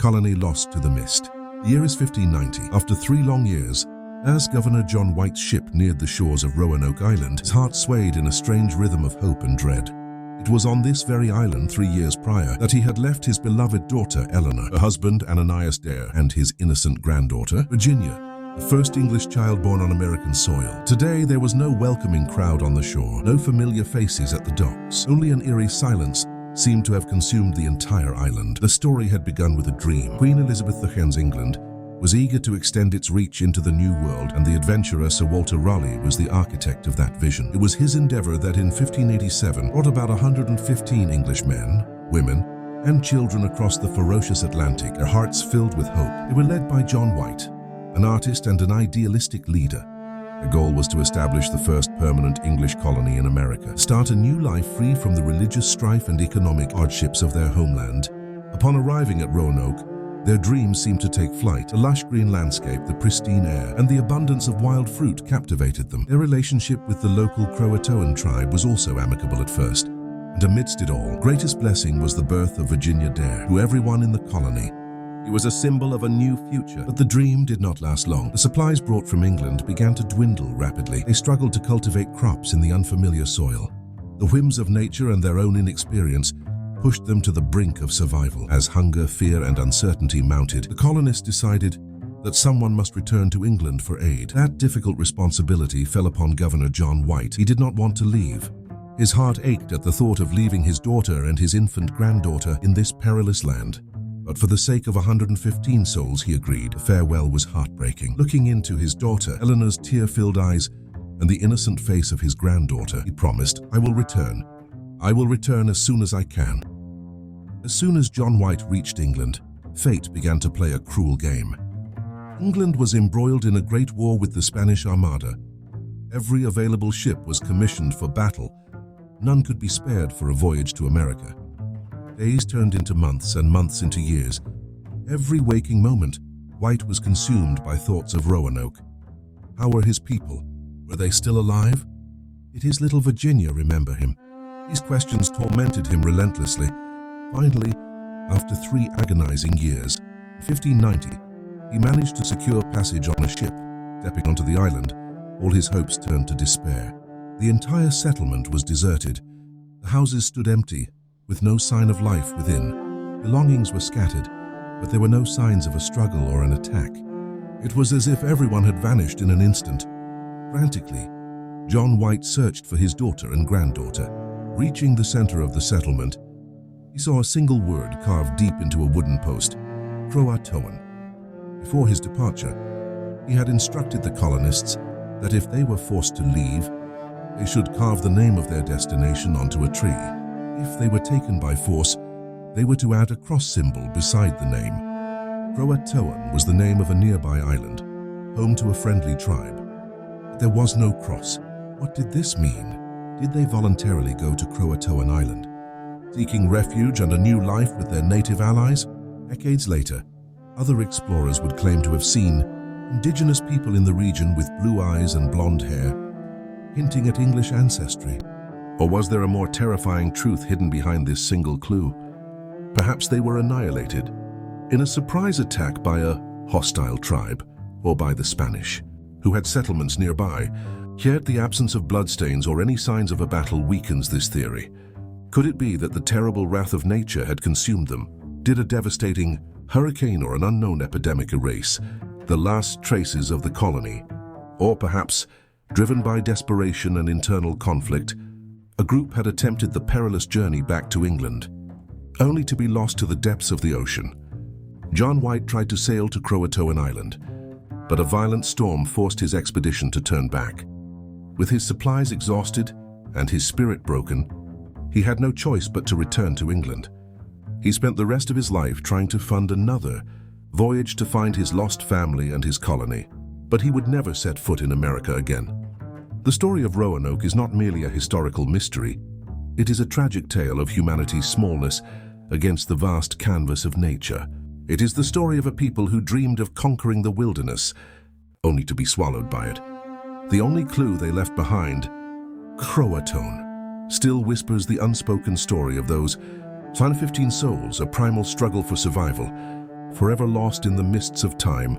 colony lost to the mist. The year is 1590. After 3 long years, as Governor John White's ship neared the shores of Roanoke Island, his heart swayed in a strange rhythm of hope and dread. It was on this very island 3 years prior that he had left his beloved daughter Eleanor, her husband Eleanor Dare, and his innocent granddaughter Virginia, the first English child born on American soil. Today there was no welcoming crowd on the shore, no familiar faces at the docks. Only an eerie silence seemed to have consumed the entire island. The story had begun with a dream. Queen Elizabeth II's England was eager to extend its reach into the New World, and the adventurer Sir Walter Raleigh was the architect of that vision. It was his endeavor that in 1587 brought about 115 English men, women, and children across the ferocious Atlantic, their hearts filled with hope. They were led by John White, an artist and an idealistic leader. Their goal was to establish the first permanent English colony in America, start a new life free from the religious strife and economic hardships of their homeland. Upon arriving at Roanoke, their dreams seemed to take flight. The lush green landscape, the pristine air, and the abundance of wild fruit captivated them. Their relationship with the local Croatoan tribe was also amicable at first. And amidst it all, greatest blessing was the birth of Virginia Dare, to everyone in the colony. It was a symbol of a new future, but the dream did not last long. The supplies brought from England began to dwindle rapidly. They struggled to cultivate crops in the unfamiliar soil. The whims of nature and their own inexperience pushed them to the brink of survival. As hunger, fear, and uncertainty mounted, the colonists decided that someone must return to England for aid. That difficult responsibility fell upon Governor John White. He did not want to leave. His heart ached at the thought of leaving his daughter and his infant granddaughter in this perilous land. But for the sake of 115 souls, he agreed. The farewell was heartbreaking. Looking into his daughter Eleanor's tear-filled eyes and the innocent face of his granddaughter, he promised, "I will return. I will return as soon as I can." As soon as John White reached England, fate began to play a cruel game. England was embroiled in a great war with the Spanish Armada. Every available ship was commissioned for battle. None could be spared for a voyage to America. Days turned into months and months into years. Every waking moment, White was consumed by thoughts of Roanoke. How were his people? Were they still alive? Did his little Virginia remember him? These questions tormented him relentlessly. Finally, after 3 agonizing years, in 1590, he managed to secure passage on a ship. Stepping onto the island, all his hopes turned to despair. The entire settlement was deserted. The houses stood empty, with no sign of life within. Belongings were scattered, but there were no signs of a struggle or an attack. It was as if everyone had vanished in an instant. Frantically, John White searched for his daughter and granddaughter. Reaching the center of the settlement, he saw a single word carved deep into a wooden post: Croatoan. Before his departure, he had instructed the colonists that if they were forced to leave, they should carve the name of their destination onto a tree. If they were taken by force, they were to add a cross symbol beside the name. Croatoan was the name of a nearby island, home to a friendly tribe. But there was no cross. What did this mean? Did they voluntarily go to Croatoan Island, seeking refuge and a new life with their native allies? Decades later, other explorers would claim to have seen indigenous people in the region with blue eyes and blonde hair, hinting at English ancestry. Or was there a more terrifying truth hidden behind this single clue? Perhaps they were annihilated in a surprise attack by a hostile tribe, or by the Spanish, who had settlements nearby. Yet the absence of bloodstains or any signs of a battle weakens this theory. Could it be that the terrible wrath of nature had consumed them? Did a devastating hurricane or an unknown epidemic erase the last traces of the colony? Or perhaps, driven by desperation and internal conflict, a group had attempted the perilous journey back to England, only to be lost to the depths of the ocean. John White tried to sail to Croatoan Island, but a violent storm forced his expedition to turn back. With his supplies exhausted and his spirit broken, he had no choice but to return to England. He spent the rest of his life trying to fund another voyage to find his lost family and his colony, but he would never set foot in America again. The story of Roanoke is not merely a historical mystery. It is a tragic tale of humanity's smallness against the vast canvas of nature. It is the story of a people who dreamed of conquering the wilderness, only to be swallowed by it. The only clue they left behind, Croatoan, still whispers the unspoken story of those 115 souls, a primal struggle for survival, forever lost in the mists of time,